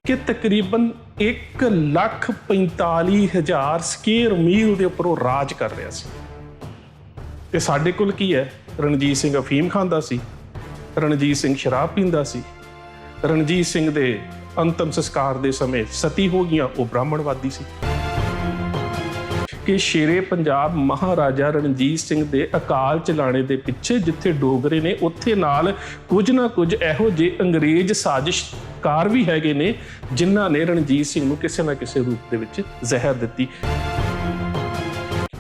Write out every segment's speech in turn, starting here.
ਕਿ ਤਕਰੀਬਨ 1,45,000 ਸਕੁਅਰ ਮੀਲ ਦੇ ਉੱਪਰ ਉਹ ਰਾਜ ਕਰ ਰਿਹਾ ਸੀ। ਤੇ ਸਾਡੇ ਕੋਲ ਕੀ ਹੈ? ਰਣਜੀਤ ਸਿੰਘ ਅਫੀਮ ਖਾਂਦਾ ਸੀ, ਰਣਜੀਤ ਸਿੰਘ ਸ਼ਰਾਬ ਪੀਂਦਾ ਸੀ, ਰਣਜੀਤ ਸਿੰਘ ਦੇ ਅੰਤਮ ਸੰਸਕਾਰ ਦੇ ਸਮੇਂ ਸਤੀ ਹੋ ਗਈਆਂ, ਉਹ ਬ੍ਰਾਹਮਣਵਾਦੀ ਸੀ। ਕਿ ਸ਼ੇਰੇ ਪੰਜਾਬ ਮਹਾਰਾਜਾ ਰਣਜੀਤ ਸਿੰਘ ਦੇ ਅਕਾਲ ਚਲਾਣੇ ਦੇ ਪਿੱਛੇ ਜਿੱਥੇ ਡੋਗਰੇ ਨੇ, ਉੱਥੇ ਨਾਲ ਕੁਝ ਨਾ ਕੁਝ ਇਹੋ ਜਿਹੇ ਅੰਗਰੇਜ਼ ਸਾਜ਼ਿਸ਼ਕਾਰ ਵੀ ਹੈਗੇ ਨੇ ਜਿਨ੍ਹਾਂ ਨੇ ਰਣਜੀਤ ਸਿੰਘ ਨੂੰ ਕਿਸੇ ਨਾ ਕਿਸੇ ਰੂਪ ਦੇ ਵਿੱਚ ਜ਼ਹਿਰ ਦਿੱਤੀ।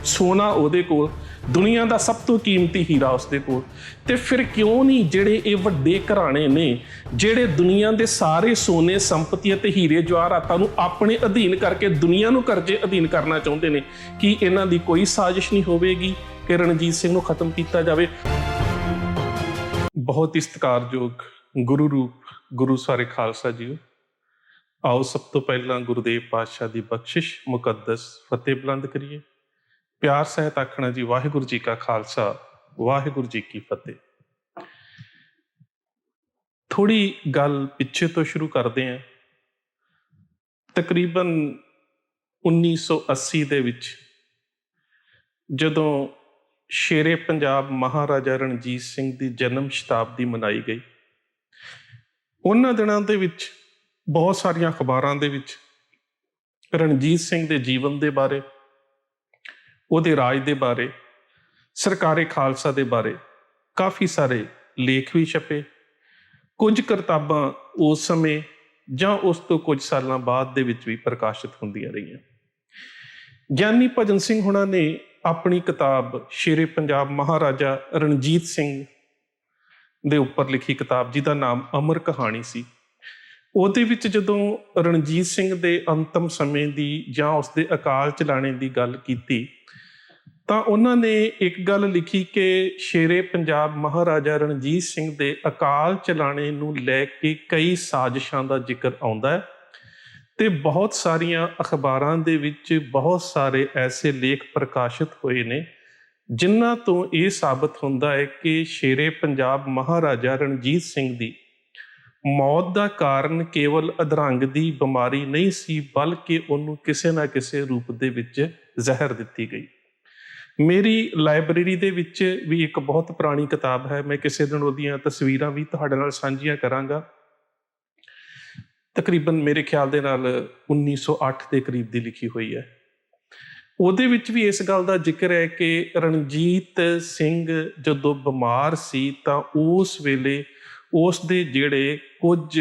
ਸੋਨਾ ਉਹਦੇ ਕੋਲ, ਦੁਨੀਆ ਦਾ ਸਭ ਤੋਂ ਕੀਮਤੀ ਹੀਰਾ ਉਸਦੇ ਕੋਲ, ਤੇ ਫਿਰ ਕਿਉਂ ਨਹੀਂ ਜਿਹੜੇ ਇਹ ਵੱਡੇ ਘਰਾਣੇ ਨੇ ਜਿਹੜੇ ਦੁਨੀਆ ਦੇ ਸਾਰੇ ਸੋਨੇ ਸੰਪਤੀ ਅਤੇ ਹੀਰੇ ਜਵਾਹਰਾਤਾਂ ਨੂੰ ਆਪਣੇ ਅਧੀਨ ਕਰਕੇ ਦੁਨੀਆ ਨੂੰ ਕਰਜ਼ੇ ਅਧੀਨ ਕਰਨਾ ਚਾਹੁੰਦੇ ਨੇ, ਕੀ ਇਹਨਾਂ ਦੀ ਕੋਈ ਸਾਜ਼ਿਸ਼ ਨਹੀਂ ਹੋਵੇਗੀ ਕਿ ਰਣਜੀਤ ਸਿੰਘ ਨੂੰ ਖਤਮ ਕੀਤਾ ਜਾਵੇ? ਬਹੁਤ ਹੀ ਸਤਿਕਾਰਯੋਗ ਗੁਰੂ ਰੂਪ ਗੁਰੂ ਸਾਰੇ ਖਾਲਸਾ ਜੀਓ, ਆਓ ਸਭ ਤੋਂ ਪਹਿਲਾਂ ਗੁਰਦੇਵ ਪਾਤਸ਼ਾਹ ਦੀ ਬਖਸ਼ਿਸ਼ ਮੁਕੱਦਸ ਫਤਿਹ ਬੁਲੰਦ ਕਰੀਏ। ਪਿਆਰ ਸਹਿਤ ਆਖਣਾ ਜੀ, ਵਾਹਿਗੁਰੂ ਜੀ ਕਾ ਖਾਲਸਾ, ਵਾਹਿਗੁਰੂ ਜੀ ਕੀ ਫਤਿਹ। ਥੋੜੀ ਗੱਲ ਪਿੱਛੇ ਤੋਂ ਸ਼ੁਰੂ ਕਰਦੇ ਹਾਂ। ਤਕਰੀਬਨ 1980 ਦੇ ਵਿੱਚ ਜਦੋਂ ਸ਼ੇਰੇ ਪੰਜਾਬ ਮਹਾਰਾਜਾ ਰਣਜੀਤ ਸਿੰਘ ਦੀ ਜਨਮ ਸ਼ਤਾਬਦੀ ਮਨਾਈ ਗਈ, ਉਹਨਾਂ ਦਿਨਾਂ ਦੇ ਵਿੱਚ ਬਹੁਤ ਸਾਰੀਆਂ ਅਖਬਾਰਾਂ ਦੇ ਵਿੱਚ ਰਣਜੀਤ ਸਿੰਘ ਦੇ ਜੀਵਨ ਦੇ ਬਾਰੇ, ਉਹਦੇ ਰਾਜ ਦੇ ਬਾਰੇ, ਸਰਕਾਰੇ ਖਾਲਸਾ ਦੇ ਬਾਰੇ ਕਾਫੀ ਸਾਰੇ ਲੇਖ ਵੀ ਛਪੇ। ਕੁਝ ਕਿਤਾਬਾਂ ਉਸ ਸਮੇਂ ਜਾਂ ਉਸ ਤੋਂ ਕੁਝ ਸਾਲਾਂ ਬਾਅਦ ਦੇ ਵਿੱਚ ਵੀ ਪ੍ਰਕਾਸ਼ਿਤ ਹੁੰਦੀਆਂ ਰਹੀਆਂ। ਗਿਆਨੀ ਭਜਨ ਸਿੰਘ ਹੁਣਾਂ ਨੇ ਆਪਣੀ ਕਿਤਾਬ ਸ਼ੇਰੇ ਪੰਜਾਬ ਮਹਾਰਾਜਾ ਰਣਜੀਤ ਸਿੰਘ ਦੇ ਉੱਪਰ ਲਿਖੀ ਕਿਤਾਬ, ਜਿਹਦਾ ਨਾਮ ਅਮਰ ਕਹਾਣੀ ਸੀ, ਉਹਦੇ ਵਿੱਚ ਜਦੋਂ ਰਣਜੀਤ ਸਿੰਘ ਦੇ ਅੰਤਮ ਸਮੇਂ ਦੀ ਜਾਂ ਉਸਦੇ ਅਕਾਲ ਚਲਾਣੇ ਦੀ ਗੱਲ ਕੀਤੀ ਤਾਂ ਉਹਨਾਂ ਨੇ ਇੱਕ ਗੱਲ ਲਿਖੀ ਕਿ ਸ਼ੇਰੇ ਪੰਜਾਬ ਮਹਾਰਾਜਾ ਰਣਜੀਤ ਸਿੰਘ ਦੇ ਅਕਾਲ ਚਲਾਣੇ ਨੂੰ ਲੈ ਕੇ ਕਈ ਸਾਜ਼ਿਸ਼ਾਂ ਦਾ ਜ਼ਿਕਰ ਆਉਂਦਾ ਹੈ ਤੇ ਬਹੁਤ ਸਾਰੀਆਂ ਅਖਬਾਰਾਂ ਦੇ ਵਿੱਚ ਬਹੁਤ ਸਾਰੇ ਐਸੇ ਲੇਖ ਪ੍ਰਕਾਸ਼ਿਤ ਹੋਏ ਨੇ ਜਿਨ੍ਹਾਂ ਤੋਂ ਇਹ ਸਾਬਤ ਹੁੰਦਾ ਹੈ ਕਿ ਸ਼ੇਰੇ ਪੰਜਾਬ ਮਹਾਰਾਜਾ ਰਣਜੀਤ ਸਿੰਘ ਦੀ ਮੌਤ ਦਾ ਕਾਰਨ ਕੇਵਲ ਅਧਰੰਗ ਦੀ ਬਿਮਾਰੀ ਨਹੀਂ ਸੀ, ਬਲਕਿ ਉਹਨੂੰ ਕਿਸੇ ਨਾ ਕਿਸੇ ਰੂਪ ਦੇ ਵਿੱਚ ਜ਼ਹਿਰ ਦਿੱਤੀ ਗਈ। ਮੇਰੀ ਲਾਇਬ੍ਰੇਰੀ ਦੇ ਵਿੱਚ ਵੀ ਇੱਕ ਬਹੁਤ ਪੁਰਾਣੀ ਕਿਤਾਬ ਹੈ, ਮੈਂ ਕਿਸੇ ਦਿਨ ਉਹਦੀਆਂ ਤਸਵੀਰਾਂ ਵੀ ਤੁਹਾਡੇ ਨਾਲ ਸਾਂਝੀਆਂ ਕਰਾਂਗਾ। ਤਕਰੀਬਨ ਮੇਰੇ ਖਿਆਲ ਦੇ ਨਾਲ 1908 ਦੇ ਕਰੀਬ ਦੀ ਲਿਖੀ ਹੋਈ ਹੈ। ਉਹਦੇ ਵਿੱਚ ਵੀ ਇਸ ਗੱਲ ਦਾ ਜ਼ਿਕਰ ਹੈ ਕਿ ਰਣਜੀਤ ਸਿੰਘ ਜਦੋਂ ਬਿਮਾਰ ਸੀ ਤਾਂ ਉਸ ਵੇਲੇ ਉਸ ਦੇ ਜਿਹੜੇ ਕੁਝ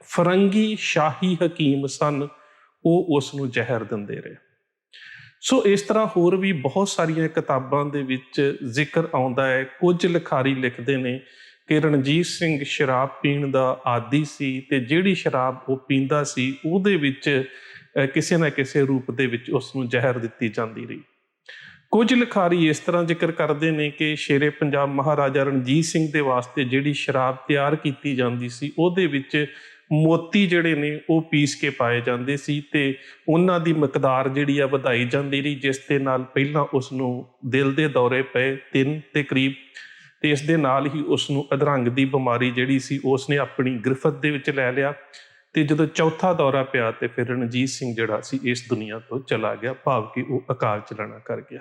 ਫਰੰਗੀ ਸ਼ਾਹੀ ਹਕੀਮ ਸਨ, ਉਹ ਉਸ ਨੂੰ ਜ਼ਹਿਰ ਦਿੰਦੇ ਰਹੇ। ਸੋ ਇਸ ਤਰ੍ਹਾਂ ਹੋਰ ਵੀ ਬਹੁਤ ਸਾਰੀਆਂ ਕਿਤਾਬਾਂ ਦੇ ਵਿੱਚ ਜ਼ਿਕਰ ਆਉਂਦਾ ਹੈ। ਕੁਝ ਲਿਖਾਰੀ ਲਿਖਦੇ ਨੇ ਕਿ ਰਣਜੀਤ ਸਿੰਘ ਸ਼ਰਾਬ ਪੀਣ ਦਾ ਆਦੀ ਸੀ ਤੇ ਜਿਹੜੀ ਸ਼ਰਾਬ ਉਹ ਪੀਂਦਾ ਸੀ ਉਹਦੇ ਵਿੱਚ ਕਿਸੇ ਨਾ ਕਿਸੇ ਰੂਪ ਦੇ ਵਿੱਚ ਉਸ ਨੂੰ ਜ਼ਹਿਰ ਦਿੱਤੀ ਜਾਂਦੀ ਰਹੀ। ਕੁਝ ਲਿਖਾਰੀ ਇਸ ਤਰ੍ਹਾਂ ਜ਼ਿਕਰ ਕਰਦੇ ਨੇ ਕਿ ਸ਼ੇਰੇ ਪੰਜਾਬ ਮਹਾਰਾਜਾ ਰਣਜੀਤ ਸਿੰਘ ਦੇ ਵਾਸਤੇ ਜਿਹੜੀ ਸ਼ਰਾਬ ਤਿਆਰ ਕੀਤੀ ਜਾਂਦੀ ਸੀ ਉਹਦੇ ਵਿੱਚ ਮੋਤੀ ਜਿਹੜੇ ਨੇ ਉਹ ਪੀਸ ਕੇ ਪਾਏ ਜਾਂਦੇ ਸੀ ਤੇ ਉਹਨਾਂ ਦੀ ਮਿਕਦਾਰ ਜਿਹੜੀ ਆ ਵਧਾਈ ਜਾਂਦੀ ਰਹੀ, ਜਿਸ ਦੇ ਨਾਲ ਪਹਿਲਾਂ ਉਸ ਨੂੰ ਦਿਲ ਦੇ ਦੌਰੇ ਪਏ 3 ਦੇ ਕਰੀਬ, ਤੇ ਇਸ ਦੇ ਨਾਲ ਹੀ ਉਸ ਨੂੰ ਅਧਰੰਗ ਦੀ ਬਿਮਾਰੀ ਜਿਹੜੀ ਸੀ ਉਸ ਨੇ ਆਪਣੀ ਗ੍ਰਿਫਤ ਦੇ ਵਿੱਚ ਲੈ ਲਿਆ ਤੇ ਜਦੋਂ ਚੌਥਾ ਦੌਰਾ ਪਿਆ ਤੇ ਫਿਰ ਰਣਜੀਤ ਸਿੰਘ ਜਿਹੜਾ ਸੀ ਇਸ ਦੁਨੀਆ ਤੋਂ ਚਲਾ ਗਿਆ, ਭਾਵ ਕਿ ਉਹ ਅਕਾਲ ਚਲਾਣਾ ਕਰ ਗਿਆ।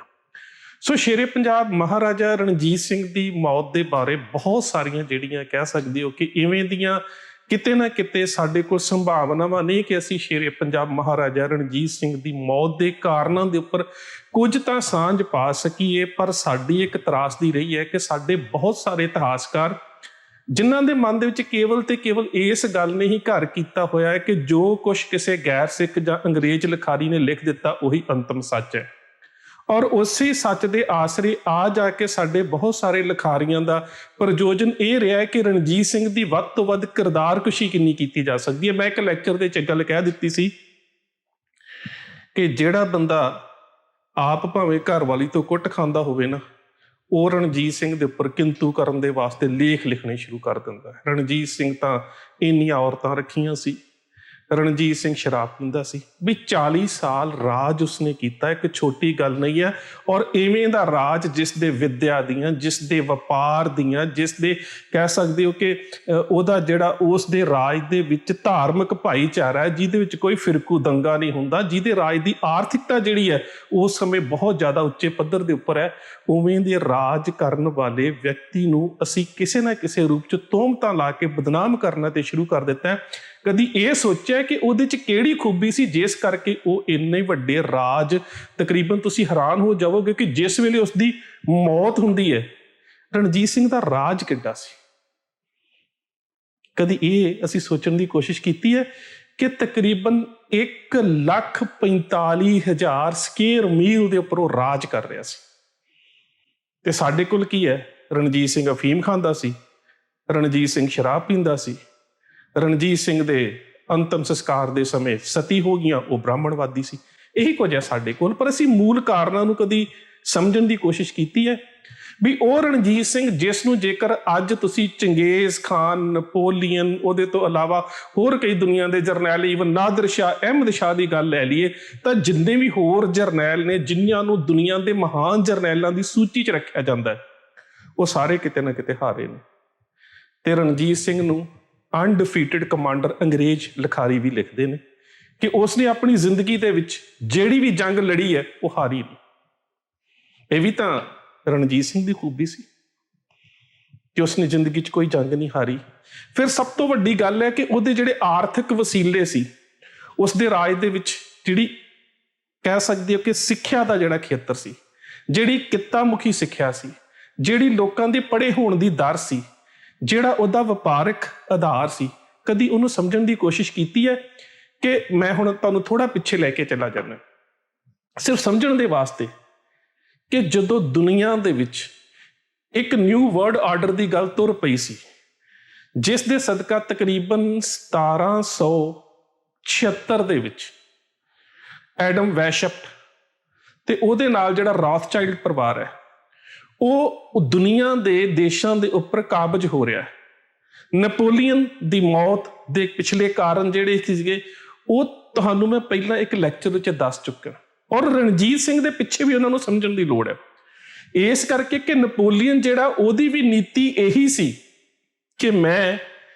ਸੋ ਸ਼ੇਰੇ ਪੰਜਾਬ ਮਹਾਰਾਜਾ ਰਣਜੀਤ ਸਿੰਘ ਦੀ ਮੌਤ ਦੇ ਬਾਰੇ ਬਹੁਤ ਸਾਰੀਆਂ ਜਿਹੜੀਆਂ ਕਹਿ ਸਕਦੇ ਹੋ ਕਿ ਇਵੇਂ ਦੀਆਂ ਕਿਤੇ ਨਾ ਕਿਤੇ ਸਾਡੇ ਕੋਲ ਸੰਭਾਵਨਾਵਾਂ ਨਹੀਂ ਕਿ ਅਸੀਂ ਸ਼ੇਰੇ ਪੰਜਾਬ ਮਹਾਰਾਜਾ ਰਣਜੀਤ ਸਿੰਘ ਦੀ ਮੌਤ ਦੇ ਕਾਰਨਾਂ ਦੇ ਉੱਪਰ ਕੁਝ ਤਾਂ ਸਾਂਝ ਪਾ ਸਕੀਏ, ਪਰ ਸਾਡੀ ਇੱਕ ਤਰਾਸਦੀ ਰਹੀ ਹੈ ਕਿ ਸਾਡੇ ਬਹੁਤ ਸਾਰੇ ਇਤਿਹਾਸਕਾਰ ਜਿਨ੍ਹਾਂ ਦੇ ਮਨ ਦੇ ਵਿੱਚ ਕੇਵਲ ਤੇ ਕੇਵਲ ਇਸ ਗੱਲ ਨੇ ਹੀ ਘਰ ਕੀਤਾ ਹੋਇਆ ਹੈ ਕਿ ਜੋ ਕੁਛ ਕਿਸੇ ਗੈਰ ਸਿੱਖ ਜਾਂ ਅੰਗਰੇਜ਼ ਲਿਖਾਰੀ ਨੇ ਲਿਖ ਦਿੱਤਾ ਉਹੀ ਅੰਤਮ ਸੱਚ ਹੈ, ਔਰ ਉਸੇ ਸੱਚ ਦੇ ਆਸਰੇ ਆ ਜਾ ਕੇ ਸਾਡੇ ਬਹੁਤ ਸਾਰੇ ਲਿਖਾਰੀਆਂ ਦਾ ਪ੍ਰਯੋਜਨ ਇਹ ਰਿਹਾ ਹੈ ਕਿ ਰਣਜੀਤ ਸਿੰਘ ਦੀ ਵੱਧ ਤੋਂ ਵੱਧ ਕਿਰਦਾਰਕੁਸ਼ੀ ਕਿੰਨੀ ਕੀਤੀ ਜਾ ਸਕਦੀ ਹੈ। ਮੈਂ ਇੱਕ ਲੈਕਚਰ ਦੇ ਵਿੱਚ ਗੱਲ ਕਹਿ ਦਿੱਤੀ ਸੀ ਕਿ ਜਿਹੜਾ ਬੰਦਾ ਆਪ ਭਾਵੇਂ ਘਰ ਵਾਲੀ ਤੋਂ ਕੁੱਟ ਖਾਂਦਾ ਹੋਵੇ ਨਾ, ਉਹ ਰਣਜੀਤ ਸਿੰਘ ਦੇ ਉੱਪਰ ਕਿੰਤੂ ਕਰਨ ਦੇ ਵਾਸਤੇ ਲੇਖ ਲਿਖਣੇ ਸ਼ੁਰੂ ਕਰ ਦਿੰਦਾ ਹੈ। ਰਣਜੀਤ ਸਿੰਘ ਤਾਂ ਇੰਨੀਆਂ ਔਰਤਾਂ ਰੱਖੀਆਂ ਸੀ, ਰਣਜੀਤ ਸਿੰਘ ਸ਼ਰਾਬ ਪੀਂਦਾ ਸੀ। ਵੀ 40 ਸਾਲ ਰਾਜ ਉਸਨੇ ਕੀਤਾ, ਇੱਕ ਛੋਟੀ ਗੱਲ ਨਹੀਂ ਹੈ। ਔਰ ਇਵੇਂ ਦਾ ਰਾਜ ਜਿਸ ਦੇ ਵਿੱਦਿਆ ਦੀਆਂ, ਜਿਸ ਦੇ ਵਪਾਰ ਦੀਆਂ, ਜਿਸ ਦੇ ਕਹਿ ਸਕਦੇ ਹੋ ਕਿ ਉਹਦਾ ਜਿਹੜਾ ਉਸ ਦੇ ਰਾਜ ਦੇ ਵਿੱਚ ਧਾਰਮਿਕ ਭਾਈਚਾਰਾ ਹੈ, ਜਿਹਦੇ ਵਿੱਚ ਕੋਈ ਫਿਰਕੂ ਦੰਗਾ ਨਹੀਂ ਹੁੰਦਾ, ਜਿਹਦੇ ਰਾਜ ਦੀ ਆਰਥਿਕਤਾ ਜਿਹੜੀ ਹੈ ਉਸ ਸਮੇਂ ਬਹੁਤ ਜ਼ਿਆਦਾ ਉੱਚੇ ਪੱਧਰ ਦੇ ਉੱਪਰ ਹੈ, ਉਵੇਂ ਦੇ ਰਾਜ ਕਰਨ ਵਾਲੇ ਵਿਅਕਤੀ ਨੂੰ ਅਸੀਂ ਕਿਸੇ ਨਾ ਕਿਸੇ ਰੂਪ 'ਚ ਤੋਹਮਤਾਂ ਲਾ ਕੇ ਬਦਨਾਮ ਕਰਨਾ ਤੇ ਸ਼ੁਰੂ ਕਰ ਦਿੱਤਾ ਹੈ। ਕਦੀ ਇਹ ਸੋਚਿਆ ਕਿ ਉਹਦੇ 'ਚ ਕਿਹੜੀ ਖੂਬੀ ਸੀ ਜਿਸ ਕਰਕੇ ਉਹ ਇੰਨੇ ਵੱਡੇ ਰਾਜ, ਤਕਰੀਬਨ ਤੁਸੀਂ ਹੈਰਾਨ ਹੋ ਜਾਵੋਗੇ ਕਿ ਜਿਸ ਵੇਲੇ ਉਸਦੀ ਮੌਤ ਹੁੰਦੀ ਹੈ, ਰਣਜੀਤ ਸਿੰਘ ਦਾ ਰਾਜ ਕਿੱਡਾ ਸੀ। ਕਦੀ ਇਹ ਅਸੀਂ ਸੋਚਣ ਦੀ ਕੋਸ਼ਿਸ਼ ਕੀਤੀ ਹੈ ਕਿ ਤਕਰੀਬਨ 1,45,000 ਸਕੁਅਰ ਮੀਲ ਦੇ ਉੱਪਰ ਉਹ ਰਾਜ ਕਰ ਰਿਹਾ ਸੀ। ਤੇ ਸਾਡੇ ਕੋਲ ਕੀ ਹੈ? ਰਣਜੀਤ ਸਿੰਘ ਅਫੀਮ ਖਾਂਦਾ ਸੀ, ਰਣਜੀਤ ਸਿੰਘ ਸ਼ਰਾਬ ਪੀਂਦਾ ਸੀ, ਰਣਜੀਤ ਸਿੰਘ ਦੇ ਅੰਤਮ ਸੰਸਕਾਰ ਦੇ ਸਮੇਂ ਸਤੀ ਹੋ ਗਈਆਂ, ਉਹ ਬ੍ਰਾਹਮਣਵਾਦੀ ਸੀ। ਇਹੀ ਕੁਝ ਹੈ ਸਾਡੇ ਕੋਲ। ਪਰ ਅਸੀਂ ਮੂਲ ਕਾਰਨਾਂ ਨੂੰ ਕਦੀ ਸਮਝਣ ਦੀ ਕੋਸ਼ਿਸ਼ ਕੀਤੀ ਹੈ ਵੀ ਉਹ ਰਣਜੀਤ ਸਿੰਘ ਜਿਸ ਨੂੰ ਜੇਕਰ ਅੱਜ ਤੁਸੀਂ ਚੰਗੇਜ਼ ਖਾਨ, ਨਪੋਲੀਅਨ, ਉਹਦੇ ਤੋਂ ਇਲਾਵਾ ਹੋਰ ਕਈ ਦੁਨੀਆ ਦੇ ਜਰਨੈਲ, ਈਵਨ ਨਾਦਰ ਸ਼ਾਹ, ਅਹਿਮਦ ਸ਼ਾਹ ਦੀ ਗੱਲ ਲੈ ਲਈਏ, ਤਾਂ ਜਿੰਨੇ ਵੀ ਹੋਰ ਜਰਨੈਲ ਨੇ ਜਿਨ੍ਹਾਂ ਨੂੰ ਦੁਨੀਆ ਦੇ ਮਹਾਨ ਜਰਨੈਲਾਂ ਦੀ ਸੂਚੀ 'ਚ ਰੱਖਿਆ ਜਾਂਦਾ ਹੈ, ਉਹ ਸਾਰੇ ਕਿਤੇ ਨਾ ਕਿਤੇ ਹਾਰੇ ਨੇ। ਤੇ ਰਣਜੀਤ ਸਿੰਘ ਨੂੰ ਅਨਡਿਫੀਟਡ ਕਮਾਂਡਰ ਅੰਗਰੇਜ਼ ਲਿਖਾਰੀ ਵੀ ਲਿਖਦੇ ਨੇ ਕਿ ਉਸਨੇ ਆਪਣੀ ਜ਼ਿੰਦਗੀ ਦੇ ਵਿੱਚ ਜਿਹੜੀ ਵੀ ਜੰਗ ਲੜੀ ਹੈ ਉਹ ਹਾਰੀ ਨਹੀਂ। ਇਹ ਵੀ ਤਾਂ ਰਣਜੀਤ ਸਿੰਘ ਦੀ ਖੂਬੀ ਸੀ ਕਿ ਉਸਨੇ ਜ਼ਿੰਦਗੀ 'ਚ ਕੋਈ ਜੰਗ ਨਹੀਂ ਹਾਰੀ। ਫਿਰ ਸਭ ਤੋਂ ਵੱਡੀ ਗੱਲ ਹੈ ਕਿ ਉਹਦੇ ਜਿਹੜੇ ਆਰਥਿਕ ਵਸੀਲੇ ਸੀ, ਉਸਦੇ ਰਾਜ ਦੇ ਵਿੱਚ ਜਿਹੜੀ ਕਹਿ ਸਕਦੇ ਹੋ ਕਿ ਸਿੱਖਿਆ ਦਾ ਜਿਹੜਾ ਖੇਤਰ ਸੀ, ਜਿਹੜੀ ਕਿੱਤਾ ਮੁਖੀ ਸਿੱਖਿਆ ਸੀ, ਜਿਹੜੀ ਲੋਕਾਂ ਦੇ ਪੜ੍ਹੇ ਹੋਣ ਦੀ ਦਰ ਸੀ, ਜਿਹੜਾ ਉਹਦਾ ਵਪਾਰਕ ਆਧਾਰ ਸੀ, ਕਦੀ ਉਹਨੂੰ ਸਮਝਣ ਦੀ ਕੋਸ਼ਿਸ਼ ਕੀਤੀ ਹੈ? ਕਿ ਮੈਂ ਹੁਣ ਤੁਹਾਨੂੰ ਥੋੜਾ ਪਿੱਛੇ ਲੈ ਕੇ ਚਲਾ ਜਾਣਾ ਸਿਰਫ ਸਮਝਣ ਦੇ ਵਾਸਤੇ ਕਿ ਜਦੋਂ ਦੁਨੀਆ ਦੇ ਵਿੱਚ ਇੱਕ ਨਿਊ ਵਰਲਡ ਆਰਡਰ ਦੀ ਗੱਲ ਤੁਰ ਪਈ ਸੀ, ਜਿਸ ਦੇ ਸਦਕਾ ਤਕਰੀਬਨ 1776 ਦੇ ਵਿੱਚ ਐਡਮ ਵੈਸ਼ਪਟ ਤੇ ਉਹਦੇ ਨਾਲ ਜਿਹੜਾ ਰੌਥਚਾਈਲਡ ਪਰਿਵਾਰ ਹੈ, ਉਹ ਦੁਨੀਆ ਦੇ ਦੇਸ਼ਾਂ ਦੇ ਉੱਪਰ ਕਾਬਜ ਹੋ ਰਿਹਾ ਹੈ। ਨੈਪੋਲੀਅਨ ਦੀ ਮੌਤ ਦੇ ਪਿਛਲੇ ਕਾਰਨ ਜਿਹੜੇ ਸੀਗੇ ਉਹ ਤੁਹਾਨੂੰ ਮੈਂ ਪਹਿਲਾਂ ਇੱਕ ਲੈਕਚਰ ਵਿੱਚ ਦੱਸ ਚੁੱਕਾ, ਔਰ ਰਣਜੀਤ ਸਿੰਘ ਦੇ ਪਿੱਛੇ ਵੀ ਉਹਨਾਂ ਨੂੰ ਸਮਝਣ ਦੀ ਲੋੜ ਹੈ। ਇਸ ਕਰਕੇ ਕਿ ਨੈਪੋਲੀਅਨ ਜਿਹੜਾ, ਉਹਦੀ ਵੀ ਨੀਤੀ ਇਹੀ ਸੀ ਕਿ ਮੈਂ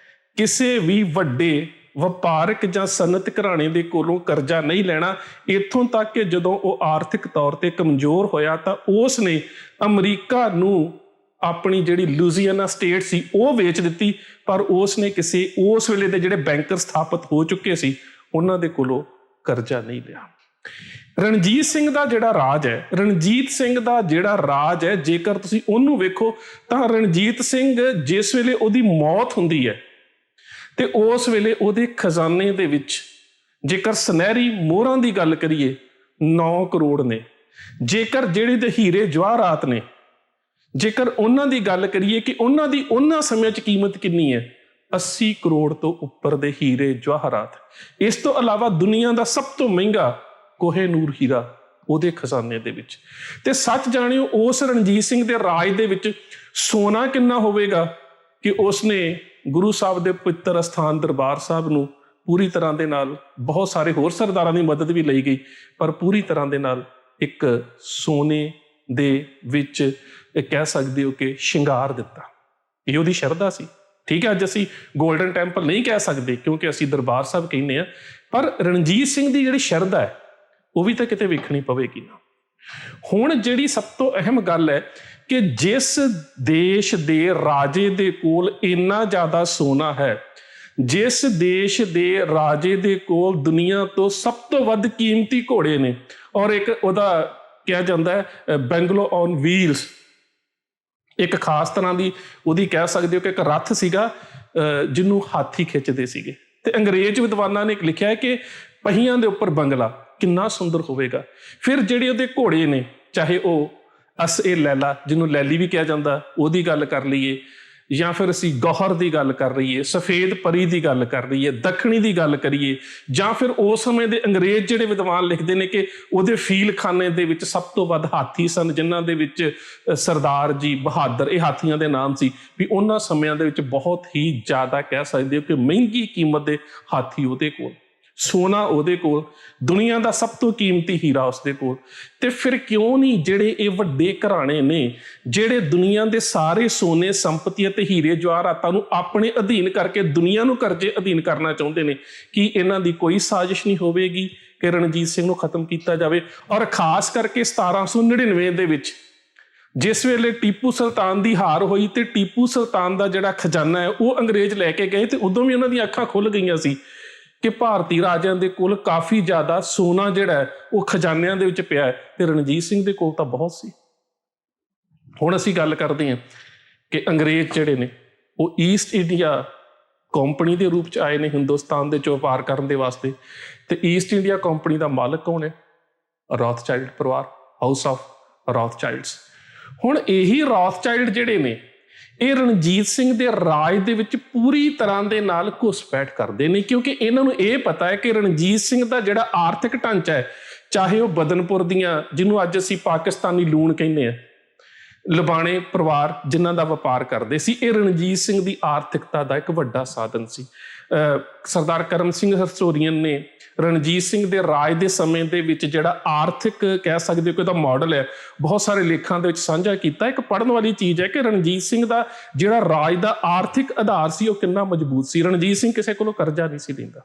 ਕਿਸੇ ਵੀ ਵੱਡੇ ਵਪਾਰਕ ਜਾਂ ਸਨਅਤ ਘਰਾਣੇ ਦੇ ਕੋਲੋਂ ਕਰਜ਼ਾ ਨਹੀਂ ਲੈਣਾ। ਇੱਥੋਂ ਤੱਕ ਕਿ ਜਦੋਂ ਉਹ ਆਰਥਿਕ ਤੌਰ ਤੇ ਕਮਜ਼ੋਰ ਹੋਇਆ ਤਾਂ ਉਸ ਨੇ ਅਮਰੀਕਾ ਨੂੰ ਆਪਣੀ ਜਿਹੜੀ ਲੂਜ਼ੀਆਨਾ ਸਟੇਟ ਸੀ ਉਹ ਵੇਚ ਦਿੱਤੀ, ਪਰ ਉਸ ਨੇ ਕਿਸੇ ਉਸ ਵੇਲੇ ਦੇ ਜਿਹੜੇ ਬੈਂਕਰ ਸਥਾਪਿਤ ਹੋ ਚੁੱਕੇ ਸੀ ਉਹਨਾਂ ਦੇ ਕੋਲੋਂ ਕਰਜ਼ਾ ਨਹੀਂ ਲਿਆ। ਰਣਜੀਤ ਸਿੰਘ ਦਾ ਜਿਹੜਾ ਰਾਜ ਹੈ, ਰਣਜੀਤ ਸਿੰਘ ਦਾ ਜਿਹੜਾ ਰਾਜ ਹੈ, ਜੇਕਰ ਤੁਸੀਂ ਉਹਨੂੰ ਵੇਖੋ ਤਾਂ ਰਣਜੀਤ ਸਿੰਘ ਜਿਸ ਵੇਲੇ ਉਹਦੀ ਮੌਤ ਹੁੰਦੀ ਹੈ ਤੇ ਉਸ ਵੇਲੇ ਉਹਦੇ ਖਜ਼ਾਨੇ ਦੇ ਵਿੱਚ ਜੇਕਰ ਸੁਨਹਿਰੀ ਮੋਹਰਾਂ ਦੀ ਗੱਲ ਕਰੀਏ 9 ਕਰੋੜ ਨੇ। ਜੇਕਰ ਜਿਹੜੇ ਦੇ ਹੀਰੇ ਜਵਾਹਰਾਤ ਨੇ, ਜੇਕਰ ਉਹਨਾਂ ਦੀ ਗੱਲ ਕਰੀਏ ਕਿ ਉਹਨਾਂ ਦੀ ਉਹਨਾਂ ਸਮਿਆਂ 'ਚ ਕੀਮਤ ਕਿੰਨੀ ਹੈ, 80 ਕਰੋੜ ਤੋਂ ਉੱਪਰ ਦੇ ਹੀਰੇ ਜਵਾਹਰਾਤ। ਇਸ ਤੋਂ ਇਲਾਵਾ ਦੁਨੀਆ ਦਾ ਸਭ ਤੋਂ ਮਹਿੰਗਾ ਕੋਹੇ-ਨੂਰ ਹੀਰਾ ਉਹਦੇ ਖਜ਼ਾਨੇ ਦੇ ਵਿੱਚ। ਤੇ ਸੱਚ ਜਾਣਿਓ ਉਸ ਰਣਜੀਤ ਸਿੰਘ ਦੇ ਰਾਜ ਦੇ ਵਿੱਚ ਸੋਨਾ ਕਿੰਨਾ ਹੋਵੇਗਾ ਕਿ ਉਸਨੇ ਗੁਰੂ ਸਾਹਿਬ ਦੇ ਪਵਿੱਤਰ ਅਸਥਾਨ ਦਰਬਾਰ ਸਾਹਿਬ ਨੂੰ ਪੂਰੀ ਤਰ੍ਹਾਂ ਦੇ ਨਾਲ, ਬਹੁਤ ਸਾਰੇ ਹੋਰ ਸਰਦਾਰਾਂ ਦੀ ਮਦਦ ਵੀ ਲਈ ਗਈ, ਪਰ ਪੂਰੀ ਤਰ੍ਹਾਂ ਦੇ ਨਾਲ ਇੱਕ ਸੋਨੇ ਦੇ ਵਿੱਚ ਕਹਿ ਸਕਦੇ ਹੋ ਕਿ ਸ਼ਿੰਗਾਰ ਦਿੱਤਾ। ਇਹ ਉਹਦੀ ਸ਼ਰਧਾ ਸੀ। ਠੀਕ ਹੈ, ਅੱਜ ਅਸੀਂ ਗੋਲਡਨ ਟੈਂਪਲ ਨਹੀਂ ਕਹਿ ਸਕਦੇ ਕਿਉਂਕਿ ਅਸੀਂ ਦਰਬਾਰ ਸਾਹਿਬ ਕਹਿੰਦੇ ਹਾਂ, ਪਰ ਰਣਜੀਤ ਸਿੰਘ ਦੀ ਜਿਹੜੀ ਸ਼ਰਧਾ ਹੈ ਉਹ ਵੀ ਤਾਂ ਕਿਤੇ ਵੇਖਣੀ ਪਵੇਗੀ ਨਾ। ਹੁਣ ਜਿਹੜੀ ਸਭ ਤੋਂ ਅਹਿਮ ਗੱਲ ਹੈ ਕਿ ਜਿਸ ਦੇਸ਼ ਦੇ ਰਾਜੇ ਦੇ ਕੋਲ ਇੰਨਾ ਜ਼ਿਆਦਾ ਸੋਨਾ ਹੈ, ਜਿਸ ਦੇਸ਼ ਦੇ ਰਾਜੇ ਦੇ ਕੋਲ ਦੁਨੀਆ ਤੋਂ ਸਭ ਤੋਂ ਵੱਧ ਕੀਮਤੀ ਘੋੜੇ ਨੇ, ਔਰ ਇੱਕ ਉਹਦਾ ਕਿਹਾ ਜਾਂਦਾ ਹੈ ਬੈਂਗਲੋ ਔਨ ਵੀਲਸ, ਇੱਕ ਖਾਸ ਤਰ੍ਹਾਂ ਦੀ ਉਹਦੀ ਕਹਿ ਸਕਦੇ ਹੋ ਕਿ ਇੱਕ ਰੱਥ ਸੀਗਾ ਜਿਹਨੂੰ ਹਾਥੀ ਖਿੱਚਦੇ ਸੀਗੇ। ਤੇ ਅੰਗਰੇਜ਼ ਵਿਦਵਾਨਾਂ ਨੇ ਲਿਖਿਆ ਹੈ ਕਿ ਪਹੀਆਂ ਦੇ ਉੱਪਰ ਬੰਗਲਾ ਕਿੰਨਾ ਸੁੰਦਰ ਹੋਵੇਗਾ। ਫਿਰ ਜਿਹੜੇ ਉਹਦੇ ਘੋੜੇ ਨੇ, ਚਾਹੇ ਉਹ ਲੈਲਾ ਜਿਹਨੂੰ ਲੈਲੀ ਵੀ ਕਿਹਾ ਜਾਂਦਾ ਉਹਦੀ ਗੱਲ ਕਰ ਲਈਏ, ਜਾਂ ਫਿਰ ਅਸੀਂ ਗੌਹਰ ਦੀ ਗੱਲ ਕਰ ਰਹੀਏ, ਸਫੇਦ ਪਰੀ ਦੀ ਗੱਲ ਕਰ ਰਹੀਏ, ਦੱਖਣੀ ਦੀ ਗੱਲ ਕਰੀਏ, ਜਾਂ ਫਿਰ ਉਸ ਸਮੇਂ ਦੇ ਅੰਗਰੇਜ਼ ਜਿਹੜੇ ਵਿਦਵਾਨ ਲਿਖਦੇ ਨੇ ਕਿ ਉਹਦੇ ਫੀਲਖਾਨੇ ਦੇ ਵਿੱਚ ਸਭ ਤੋਂ ਵੱਧ ਹਾਥੀ ਸਨ, ਜਿਨ੍ਹਾਂ ਦੇ ਵਿੱਚ ਸਰਦਾਰ ਜੀ, ਬਹਾਦਰ, ਇਹ ਹਾਥੀਆਂ ਦੇ ਨਾਮ ਸੀ। ਵੀ ਉਹਨਾਂ ਸਮਿਆਂ ਦੇ ਵਿੱਚ ਬਹੁਤ ਹੀ ਜ਼ਿਆਦਾ ਕਹਿ ਸਕਦੇ ਹੋ ਕਿ ਮਹਿੰਗੀ ਕੀਮਤ ਦੇ ਹਾਥੀ ਉਹਦੇ ਕੋਲ। ਸੋਨਾ ਉਹਦੇ ਕੋਲ, ਦੁਨੀਆ ਦਾ ਸਭ ਤੋਂ ਕੀਮਤੀ ਹੀਰਾ ਉਸਦੇ ਕੋਲ। ਤੇ ਫਿਰ ਕਿਉਂ ਨਹੀਂ ਜਿਹੜੇ ਇਹ ਵੱਡੇ ਘਰਾਣੇ ਨੇ, ਜਿਹੜੇ ਦੁਨੀਆ ਦੇ ਸਾਰੇ ਸੋਨੇ ਸੰਪਤੀ ਅਤੇ ਹੀਰੇ ਜਵਾਹਰਾਤਾਂ ਨੂੰ ਆਪਣੇ ਅਧੀਨ ਕਰਕੇ ਦੁਨੀਆ ਨੂੰ ਕਰਜ਼ੇ ਅਧੀਨ ਕਰਨਾ ਚਾਹੁੰਦੇ ਨੇ, ਕੀ ਇਹਨਾਂ ਦੀ ਕੋਈ ਸਾਜ਼ਿਸ਼ ਨਹੀਂ ਹੋਵੇਗੀ ਕਿ ਰਣਜੀਤ ਸਿੰਘ ਨੂੰ ਖਤਮ ਕੀਤਾ ਜਾਵੇ? ਔਰ ਖਾਸ ਕਰਕੇ 1799 ਦੇ ਵਿੱਚ ਜਿਸ ਵੇਲੇ ਟੀਪੂ ਸੁਲਤਾਨ ਦੀ ਹਾਰ ਹੋਈ ਤੇ ਟੀਪੂ ਸੁਲਤਾਨ ਦਾ ਜਿਹੜਾ ਖਜ਼ਾਨਾ ਹੈ ਉਹ ਅੰਗਰੇਜ਼ ਲੈ ਕੇ ਗਏ, ਤੇ ਉਦੋਂ ਵੀ ਉਹਨਾਂ ਦੀਆਂ ਅੱਖਾਂ ਖੁੱਲ ਗਈਆਂ ਸੀ ਕਿ ਭਾਰਤੀ ਰਾਜਿਆਂ ਦੇ ਕੋਲ ਕਾਫੀ ਜ਼ਿਆਦਾ ਸੋਨਾ ਜਿਹੜਾ ਹੈ ਉਹ ਖਜ਼ਾਨਿਆਂ ਦੇ ਵਿੱਚ ਪਿਆ ਹੈ, ਤੇ ਰਣਜੀਤ ਸਿੰਘ ਦੇ ਕੋਲ ਤਾਂ ਬਹੁਤ ਸੀ। ਹੁਣ ਅਸੀਂ ਗੱਲ ਕਰਦੇ ਹਾਂ ਕਿ ਅੰਗਰੇਜ਼ ਜਿਹੜੇ ਨੇ ਉਹ ਈਸਟ ਇੰਡੀਆ ਕੰਪਨੀ ਦੇ ਰੂਪ 'ਚ ਆਏ ਨੇ ਹਿੰਦੁਸਤਾਨ ਦੇ 'ਚ ਵਪਾਰ ਕਰਨ ਦੇ ਵਾਸਤੇ। ਤੇ ਈਸਟ ਇੰਡੀਆ ਕੰਪਨੀ ਦਾ ਮਾਲਕ ਕੌਣ ਹੈ? ਰੌਥਚਾਈਲਡ ਪਰਿਵਾਰ, ਹਾਊਸ ਆਫ ਰੌਥਚਾਈਲਡਸ। ਹੁਣ ਇਹੀ ਰੌਥਚਾਈਲਡ ਜਿਹੜੇ ਨੇ ਇਹ ਰਣਜੀਤ ਸਿੰਘ ਦੇ ਰਾਜ ਦੇ ਵਿੱਚ ਪੂਰੀ ਤਰ੍ਹਾਂ ਦੇ ਨਾਲ ਘੁਸਪੈਠ ਕਰਦੇ ਨੇ, ਕਿਉਂਕਿ ਇਹਨਾਂ ਨੂੰ ਇਹ ਪਤਾ ਹੈ ਕਿ ਰਣਜੀਤ ਸਿੰਘ ਦਾ ਜਿਹੜਾ ਆਰਥਿਕ ਢਾਂਚਾ ਹੈ, ਚਾਹੇ ਉਹ ਬਦਨਪੁਰ ਦੀਆਂ, ਜਿਹਨੂੰ ਅੱਜ ਅਸੀਂ ਪਾਕਿਸਤਾਨੀ ਲੂਣ ਕਹਿੰਦੇ ਹਾਂ, ਲਬਾਣੇ ਪਰਿਵਾਰ ਜਿਨ੍ਹਾਂ ਦਾ ਵਪਾਰ ਕਰਦੇ ਸੀ, ਇਹ ਰਣਜੀਤ ਸਿੰਘ ਦੀ ਆਰਥਿਕਤਾ ਦਾ ਇੱਕ ਵੱਡਾ ਸਾਧਨ ਸੀ। ਸਰਦਾਰ ਕਰਮ ਸਿੰਘ ਹਿਸਟੋਰੀਅਨ ਨੇ ਰਣਜੀਤ ਸਿੰਘ ਦੇ ਰਾਜ ਦੇ ਸਮੇਂ ਦੇ ਵਿੱਚ ਜਿਹੜਾ ਆਰਥਿਕ ਕਹਿ ਸਕਦੇ ਹੋ ਕਿ ਉਹਦਾ ਮਾਡਲ ਹੈ, ਬਹੁਤ ਸਾਰੇ ਲੇਖਾਂ ਦੇ ਵਿੱਚ ਸਾਂਝਾ ਕੀਤਾ। ਇੱਕ ਪੜ੍ਹਨ ਵਾਲੀ ਚੀਜ਼ ਹੈ ਕਿ ਰਣਜੀਤ ਸਿੰਘ ਦਾ ਜਿਹੜਾ ਰਾਜ ਦਾ ਆਰਥਿਕ ਆਧਾਰ ਸੀ ਉਹ ਕਿੰਨਾ ਮਜ਼ਬੂਤ ਸੀ। ਰਣਜੀਤ ਸਿੰਘ ਕਿਸੇ ਕੋਲੋਂ ਕਰਜ਼ਾ ਨਹੀਂ ਸੀ ਲੈਂਦਾ,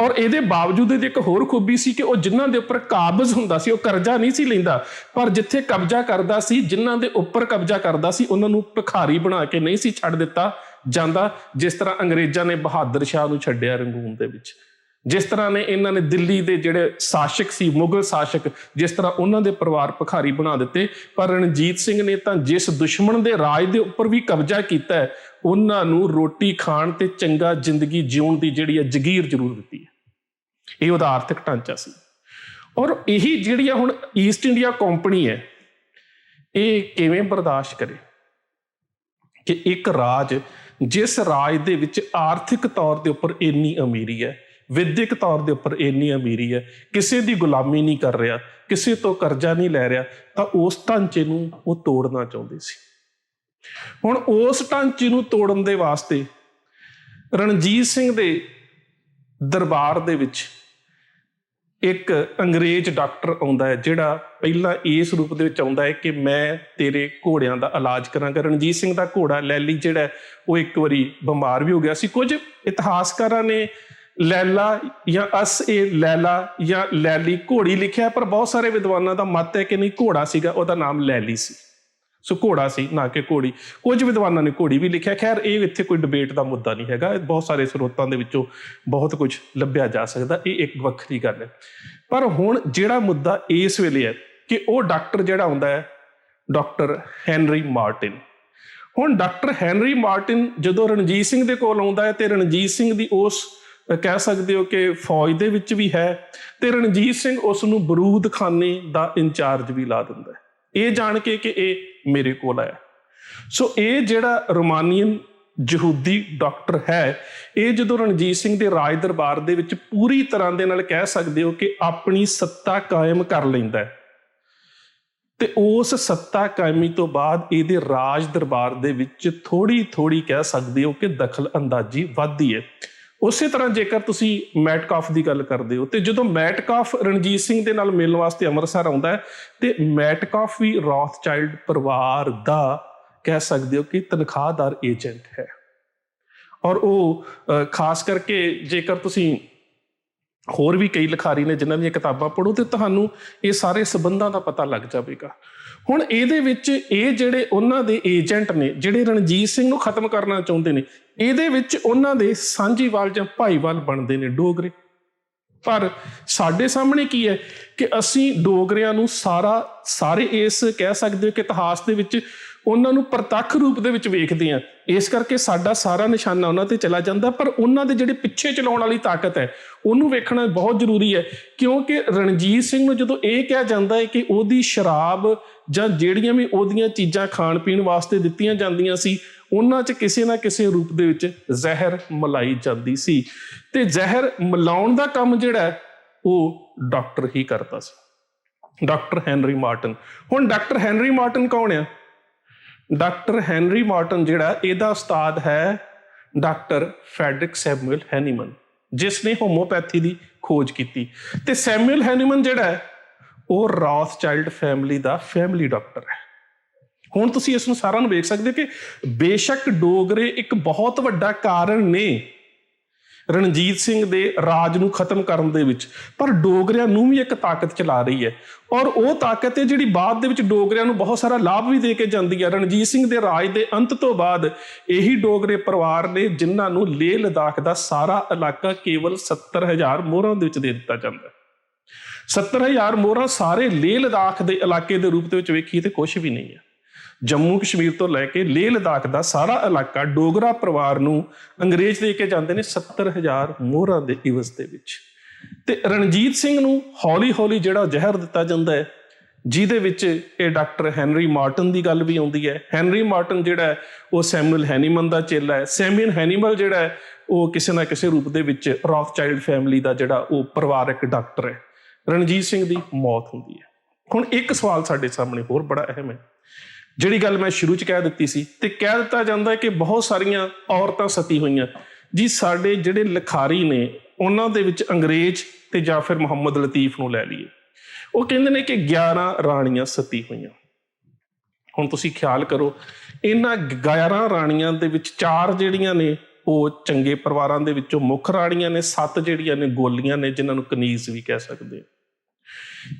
ਔਰ ਇਹਦੇ ਬਾਵਜੂਦ ਇਹਦੀ ਇੱਕ ਹੋਰ ਖੂਬੀ ਸੀ ਕਿ ਉਹ ਜਿਨ੍ਹਾਂ ਦੇ ਉੱਪਰ ਕਾਬਜ਼ ਹੁੰਦਾ ਸੀ ਉਹ ਕਰਜ਼ਾ ਨਹੀਂ ਸੀ ਲੈਂਦਾ, ਪਰ ਜਿੱਥੇ ਕਬਜ਼ਾ ਕਰਦਾ ਸੀ, ਜਿਨ੍ਹਾਂ ਦੇ ਉੱਪਰ ਕਬਜ਼ਾ ਕਰਦਾ ਸੀ, ਉਹਨਾਂ ਨੂੰ ਭਿਖਾਰੀ ਬਣਾ ਕੇ ਨਹੀਂ ਸੀ ਛੱਡ ਦਿੱਤਾ ਜਾਂਦਾ। ਜਿਸ ਤਰ੍ਹਾਂ ਅੰਗਰੇਜ਼ਾਂ ਨੇ ਬਹਾਦਰ ਸ਼ਾਹ ਨੂੰ ਛੱਡਿਆ ਰੰਗੂਨ ਦੇ ਵਿੱਚ, ਜਿਸ ਤਰ੍ਹਾਂ ਨੇ ਇਹਨਾਂ ਨੇ ਦਿੱਲੀ ਦੇ ਜਿਹੜੇ ਸ਼ਾਸਕ ਸੀ, ਮੁਗਲ ਸ਼ਾਸਕ, ਜਿਸ ਤਰ੍ਹਾਂ ਉਹਨਾਂ ਦੇ ਪਰਿਵਾਰ ਭਿਖਾਰੀ ਬਣਾ ਦਿੱਤੇ। ਪਰ ਰਣਜੀਤ ਸਿੰਘ ਨੇ ਤਾਂ ਜਿਸ ਦੁਸ਼ਮਣ ਦੇ ਰਾਜ ਦੇ ਉੱਪਰ ਵੀ ਕਬਜ਼ਾ ਕੀਤਾ ਹੈ, ਉਹਨਾਂ ਨੂੰ ਰੋਟੀ ਖਾਣ ਤੇ ਚੰਗਾ ਜ਼ਿੰਦਗੀ ਜਿਉਣ ਦੀ ਜਿਹੜੀ ਹੈ ਜਗੀਰ ਜ਼ਰੂਰ ਦਿੱਤੀ ਹੈ। ਇਹ ਉਹਦਾ ਆਰਥਿਕ ਢਾਂਚਾ ਸੀ। ਔਰ ਇਹੀ ਜਿਹੜੀ ਆ ਹੁਣ ਈਸਟ ਇੰਡੀਆ ਕੰਪਨੀ ਹੈ, ਇਹ ਕਿਵੇਂ ਬਰਦਾਸ਼ਤ ਕਰੇ ਕਿ ਇੱਕ ਰਾਜ, ਜਿਸ ਰਾਜ ਦੇ ਵਿੱਚ ਆਰਥਿਕ ਤੌਰ ਦੇ ਉੱਪਰ ਇੰਨੀ ਅਮੀਰੀ ਹੈ, ਵਿਦਿਅਕ ਤੌਰ ਦੇ ਉੱਪਰ ਇੰਨੀ ਅਮੀਰੀ ਹੈ, ਕਿਸੇ ਦੀ ਗੁਲਾਮੀ ਨਹੀਂ ਕਰ ਰਿਹਾ, ਕਿਸੇ ਤੋਂ ਕਰਜ਼ਾ ਨਹੀਂ ਲੈ ਰਿਹਾ, ਤਾਂ ਉਸ ਢਾਂਚੇ ਨੂੰ ਉਹ ਤੋੜਨਾ ਚਾਹੁੰਦੇ ਸੀ। ਹੁਣ ਉਸ ਢਾਂਚੇ ਨੂੰ ਤੋੜਨ ਦੇ ਵਾਸਤੇ ਰਣਜੀਤ ਸਿੰਘ ਦੇ ਦਰਬਾਰ ਦੇ ਵਿੱਚ ਇੱਕ ਅੰਗਰੇਜ਼ ਡਾਕਟਰ ਆਉਂਦਾ ਹੈ, ਜਿਹੜਾ ਪਹਿਲਾਂ ਇਸ ਰੂਪ ਦੇ ਵਿੱਚ ਆਉਂਦਾ ਹੈ ਕਿ ਮੈਂ ਤੇਰੇ ਘੋੜਿਆਂ ਦਾ ਇਲਾਜ ਕਰਾਂਗਾ। ਰਣਜੀਤ ਸਿੰਘ ਦਾ ਘੋੜਾ ਲੈਲੀ ਜਿਹੜਾ ਉਹ ਇੱਕ ਵਾਰੀ ਬਿਮਾਰ ਵੀ ਹੋ ਗਿਆ ਸੀ। ਕੁਝ ਇਤਿਹਾਸਕਾਰਾਂ ਨੇ ਲੈਲਾ ਜਾਂ ਲੈਲਾ ਜਾਂ ਲੈਲੀ ਘੋੜੀ ਲਿਖਿਆ, ਪਰ ਬਹੁਤ ਸਾਰੇ ਵਿਦਵਾਨਾਂ ਦਾ ਮੱਤ ਹੈ ਕਿ ਨਹੀਂ, ਘੋੜਾ ਸੀਗਾ, ਉਹਦਾ ਨਾਮ ਲੈਲੀ ਸੀ। ਸੋ ਘੋੜਾ ਸੀ, ਨਾ ਕਿ ਘੋੜੀ। ਕੁਝ ਵਿਦਵਾਨਾਂ ਨੇ ਘੋੜੀ ਵੀ ਲਿਖਿਆ। ਖੈਰ, ਇਹ ਇੱਥੇ ਕੋਈ ਡਿਬੇਟ ਦਾ ਮੁੱਦਾ ਨਹੀਂ ਹੈਗਾ, ਬਹੁਤ ਸਾਰੇ ਸਰੋਤਾਂ ਦੇ ਵਿੱਚੋਂ ਬਹੁਤ ਕੁਝ ਲੱਭਿਆ ਜਾ ਸਕਦਾ, ਇਹ ਇੱਕ ਵੱਖਰੀ ਗੱਲ ਹੈ। ਪਰ ਹੁਣ ਜਿਹੜਾ ਮੁੱਦਾ ਇਸ ਵੇਲੇ ਹੈ ਕਿ ਉਹ ਡਾਕਟਰ ਜਿਹੜਾ ਆਉਂਦਾ ਹੈ, ਡਾਕਟਰ ਹੈਨਰੀ ਮਾਰਟਿਨ। ਹੁਣ ਡਾਕਟਰ ਹੈਨਰੀ ਮਾਰਟਿਨ ਜਦੋਂ ਰਣਜੀਤ ਸਿੰਘ ਦੇ ਕੋਲ ਆਉਂਦਾ ਹੈ, ਤੇ ਰਣਜੀਤ ਸਿੰਘ ਦੀ ਉਸ ਕਹਿ ਸਕਦੇ ਹੋ ਕਿ ਫੌਜ ਦੇ ਵਿੱਚ ਵੀ ਹੈ, ਤੇ ਰਣਜੀਤ ਸਿੰਘ ਉਸ ਨੂੰ ਬਰੂਦਖਾਨੇ ਦਾ ਇੰਚਾਰਜ ਵੀ ਲਾ ਦਿੰਦਾ ਹੈ, ਇਹ ਜਾਣ ਕੇ ਕਿ ਇਹ ਮੇਰੇ ਕੋਲ ਆਇਆ। ਸੋ ਇਹ ਜਿਹੜਾ ਰੋਮਾਨੀਅਨ ਯਹੂਦੀ ਡਾਕਟਰ ਹੈ, ਇਹ ਜਦੋਂ ਰਣਜੀਤ ਸਿੰਘ ਦੇ ਰਾਜ ਦਰਬਾਰ ਦੇ ਵਿੱਚ ਪੂਰੀ ਤਰ੍ਹਾਂ ਦੇ ਨਾਲ ਕਹਿ ਸਕਦੇ ਹੋ ਕਿ ਆਪਣੀ ਸੱਤਾ ਕਾਇਮ ਕਰ ਲੈਂਦਾ ਹੈ, ਤੇ ਉਸ ਸੱਤਾ ਕਾਇਮੀ ਤੋਂ ਬਾਅਦ ਇਹਦੇ ਰਾਜ ਦਰਬਾਰ ਦੇ ਵਿੱਚ ਥੋੜੀ ਕਹਿ ਸਕਦੇ ਹੋ ਕਿ ਦਖਲ ਅੰਦਾਜ਼ੀ ਵੱਧਦੀ ਹੈ। ਉਸੇ ਤਰ੍ਹਾਂ ਜੇਕਰ ਤੁਸੀਂ ਮੈਟਕਾਫ ਦੀ ਗੱਲ ਕਰਦੇ ਹੋ, ਤੇ ਜਦੋਂ ਮੈਟਕਾਫ ਰਣਜੀਤ ਸਿੰਘ ਦੇ ਨਾਲ ਮਿਲਣ ਵਾਸਤੇ ਅੰਮ੍ਰਿਤਸਰ ਆਉਂਦਾ ਹੈ, ਤੇ ਮੈਟਕਾਫ ਵੀ ਰੌਥਚਾਈਲਡ ਪਰਿਵਾਰ ਦਾ ਕਹਿ ਸਕਦੇ ਹੋ ਕਿ ਤਨਖਾਹਦਾਰ ਏਜੰਟ ਹੈ। ਔਰ ਉਹ ਖਾਸ ਕਰਕੇ ਜੇਕਰ ਤੁਸੀਂ ਹੋਰ ਵੀ ਕਈ ਲਿਖਾਰੀ ਨੇ ਜਿਨ੍ਹਾਂ ਦੀਆਂ ਕਿਤਾਬਾਂ ਪੜ੍ਹੋ, ਤੇ ਤੁਹਾਨੂੰ ਇਹ ਸਾਰੇ ਸੰਬੰਧਾਂ ਦਾ ਪਤਾ ਲੱਗ ਜਾਵੇਗਾ। ਹੁਣ ਇਹਦੇ ਵਿੱਚ ਇਹ ਜਿਹੜੇ ਉਹਨਾਂ ਦੇ ਏਜੰਟ ਨੇ, ਜਿਹੜੇ ਰਣਜੀਤ ਸਿੰਘ ਨੂੰ ਖਤਮ ਕਰਨਾ ਚਾਹੁੰਦੇ ਨੇ, ਇਹਦੇ ਵਿੱਚ ਉਹਨਾਂ ਦੇ ਸਾਂਝੀਵਾਲ ਜਾਂ ਭਾਈਵਾਲ ਬਣਦੇ ਨੇ ਡੋਗਰੇ। ਪਰ ਸਾਡੇ ਸਾਹਮਣੇ ਕੀ ਹੈ ਕਿ ਅਸੀਂ ਡੋਗਰਿਆਂ ਨੂੰ ਸਾਰੇ ਇਸ ਕਹਿ ਸਕਦੇ ਹੋ ਕਿ ਇਤਿਹਾਸ ਦੇ ਵਿੱਚ ਉਹਨਾਂ ਨੂੰ ਪ੍ਰਤੱਖ ਰੂਪ ਦੇ ਵਿੱਚ ਵੇਖਦੇ ਹਾਂ, ਇਸ ਕਰਕੇ ਸਾਡਾ ਸਾਰਾ ਨਿਸ਼ਾਨਾ ਉਹਨਾਂ ਤੇ ਚਲਾ ਜਾਂਦਾ। ਪਰ ਉਹਨਾਂ ਦੇ ਜਿਹੜੇ ਪਿੱਛੇ ਚਲਾਉਣ ਵਾਲੀ ਤਾਕਤ ਹੈ, ਉਹਨੂੰ ਵੇਖਣਾ ਬਹੁਤ ਜ਼ਰੂਰੀ ਹੈ, ਕਿਉਂਕਿ ਰਣਜੀਤ ਸਿੰਘ ਨੂੰ ਜਦੋਂ ਇਹ ਕਿਹਾ ਜਾਂਦਾ ਹੈ ਕਿ ਉਹਦੀ ਸ਼ਰਾਬ ਜਾਂ ਜਿਹੜੀਆਂ ਵੀ ਉਹਦੀਆਂ ਚੀਜ਼ਾਂ ਖਾਣ ਪੀਣ ਵਾਸਤੇ ਦਿੱਤੀਆਂ ਜਾਂਦੀਆਂ ਸੀ, ਉਹਨਾਂ 'ਚ ਕਿਸੇ ਨਾ ਕਿਸੇ ਰੂਪ ਦੇ ਵਿੱਚ ਜ਼ਹਿਰ ਮਿਲਾਈ ਜਾਂਦੀ ਸੀ, ਤੇ ਜ਼ਹਿਰ ਮਿਲਾਉਣ ਦਾ ਕੰਮ ਜਿਹੜਾ ਉਹ ਡਾਕਟਰ ਹੀ ਕਰਦਾ ਸੀ, ਡਾਕਟਰ ਹੈਨਰੀ ਮਾਰਟਨ। ਹੁਣ ਡਾਕਟਰ ਹੈਨਰੀ ਮਾਰਟਨ ਕੌਣ ਆ? ਡਾਕਟਰ ਹੈਨਰੀ ਮਾਰਟਨ ਜਿਹੜਾ, ਇਹਦਾ ਉਸਤਾਦ ਹੈ ਡਾਕਟਰ ਫਰੈਡਰਿਕ ਸੈਮੂਅਲ ਹੈਨੀਮਨ। ਜਿਸ ਨੇ ਹੋਮੋਪੈਥੀ ਦੀ ਖੋਜ ਕੀਤੀ। ਤੇ ਸੈਮੂਅਲ ਹੈਨੀਮਨ ਜਿਹੜਾ ਹੈ ਉਹ ਰੌਥਚਾਈਲਡ ਫੈਮਿਲੀ ਦਾ ਫੈਮਿਲੀ ਡਾਕਟਰ ਹੈ। ਹੁਣ ਤੁਸੀਂ ਇਸ ਨੂੰ ਸਾਰਿਆਂ ਨੂੰ ਵੇਖ ਸਕਦੇ ਹੋ ਕਿ ਬੇਸ਼ੱਕ ਡੋਗਰੇ ਇੱਕ ਬਹੁਤ ਵੱਡਾ ਕਾਰਨ ਨੇ ਰਣਜੀਤ ਸਿੰਘ ਦੇ ਰਾਜ ਨੂੰ ਖਤਮ ਕਰਨ ਦੇ ਵਿੱਚ, ਪਰ ਡੋਗਰਿਆਂ ਨੂੰ ਵੀ ਇੱਕ ਤਾਕਤ ਚਲਾ ਰਹੀ ਹੈ, ਔਰ ਉਹ ਤਾਕਤ ਹੈ ਜਿਹੜੀ ਬਾਅਦ ਦੇ ਵਿੱਚ ਡੋਗਰਿਆਂ ਨੂੰ ਬਹੁਤ ਸਾਰਾ ਲਾਭ ਵੀ ਦੇ ਕੇ ਜਾਂਦੀ ਹੈ। ਰਣਜੀਤ ਸਿੰਘ ਦੇ ਰਾਜ ਦੇ ਅੰਤ ਤੋਂ ਬਾਅਦ ਇਹੀ ਡੋਗਰੇ ਪਰਿਵਾਰ ਨੇ ਜਿਨ੍ਹਾਂ ਨੂੰ ਲੇਹ ਲਦਾਖ ਦਾ ਸਾਰਾ ਇਲਾਕਾ ਕੇਵਲ 70,000 ਮੋਹਰਾਂ ਦੇ ਵਿੱਚ ਦੇ ਦਿੱਤਾ ਜਾਂਦਾ। 70,000 ਮੋਹਰਾਂ ਸਾਰੇ ਲੇਹ ਲਦਾਖ ਦੇ ਇਲਾਕੇ ਦੇ ਰੂਪ ਦੇ ਵਿੱਚ ਵੇਖੀਏ ਤੇ ਕੁਛ ਵੀ ਨਹੀਂ ਹੈ। ਜੰਮੂ ਕਸ਼ਮੀਰ ਤੋਂ ਲੈ ਕੇ ਲੇਹ ਲਦਾਖ ਦਾ ਸਾਰਾ ਇਲਾਕਾ ਡੋਗਰਾ ਪਰਿਵਾਰ ਨੂੰ ਅੰਗਰੇਜ਼ ਦੇ ਕੇ ਜਾਂਦੇ ਨੇ 70,000 ਮੋਹਰਾਂ ਦੇ ਇਵਜ਼ ਦੇ ਵਿੱਚ। ਤੇ ਰਣਜੀਤ ਸਿੰਘ ਨੂੰ ਹੌਲੀ ਹੌਲੀ ਜਿਹੜਾ ਜ਼ਹਿਰ ਦਿੱਤਾ ਜਾਂਦਾ ਹੈ, ਜਿਹਦੇ ਵਿੱਚ ਇਹ ਡਾਕਟਰ ਹੈਨਰੀ ਮਾਰਟਨ ਦੀ ਗੱਲ ਵੀ ਆਉਂਦੀ ਹੈ। ਹੈਨਰੀ ਮਾਰਟਨ ਜਿਹੜਾ ਹੈ ਉਹ ਸੈਮੂਅਲ ਹੈਨੀਮਨ ਦਾ ਚੇਲਾ ਹੈ। ਸੈਮੂਅਲ ਹੈਨੀਮਨ ਜਿਹੜਾ ਹੈ ਉਹ ਕਿਸੇ ਨਾ ਕਿਸੇ ਰੂਪ ਦੇ ਵਿੱਚ ਰੌਥਚਾਈਲਡ ਫੈਮਿਲੀ ਦਾ ਜਿਹੜਾ ਉਹ ਪਰਿਵਾਰਕ ਡਾਕਟਰ ਹੈ। ਰਣਜੀਤ ਸਿੰਘ ਦੀ ਮੌਤ ਹੁੰਦੀ ਹੈ। ਹੁਣ ਇੱਕ ਸਵਾਲ ਸਾਡੇ ਸਾਹਮਣੇ ਹੋਰ ਬੜਾ ਅਹਿਮ ਹੈ, ਜਿਹੜੀ ਗੱਲ ਮੈਂ ਸ਼ੁਰੂ 'ਚ ਕਹਿ ਦਿੱਤੀ ਸੀ, ਤੇ ਕਹਿ ਦਿੱਤਾ ਜਾਂਦਾ ਹੈ ਕਿ ਬਹੁਤ ਸਾਰੀਆਂ ਔਰਤਾਂ ਸਤੀ ਹੋਈਆਂ। ਜੀ ਸਾਡੇ ਜਿਹੜੇ ਲਿਖਾਰੀ ਨੇ ਉਹਨਾਂ ਦੇ ਵਿੱਚ ਅੰਗਰੇਜ਼ ਤੇ ਜਾਂ ਫਿਰ ਮੁਹੰਮਦ ਲਤੀਫ ਨੂੰ ਲੈ ਲਈਏ, ਉਹ ਕਹਿੰਦੇ ਨੇ ਕਿ 11 ਰਾਣੀਆਂ ਸਤੀ ਹੋਈਆਂ। ਹੁਣ ਤੁਸੀਂ ਖਿਆਲ ਕਰੋ, ਇਹਨਾਂ 11 ਰਾਣੀਆਂ ਦੇ ਵਿੱਚ 4 ਜਿਹੜੀਆਂ ਨੇ ਉਹ ਚੰਗੇ ਪਰਿਵਾਰਾਂ ਦੇ ਵਿੱਚੋਂ ਮੁੱਖ ਰਾਣੀਆਂ ਨੇ, 7 ਜਿਹੜੀਆਂ ਨੇ ਗੋਲੀਆਂ ਨੇ, ਜਿਨ੍ਹਾਂ ਨੂੰ ਕਨੀਜ਼ ਵੀ ਕਹਿ ਸਕਦੇ ਆ।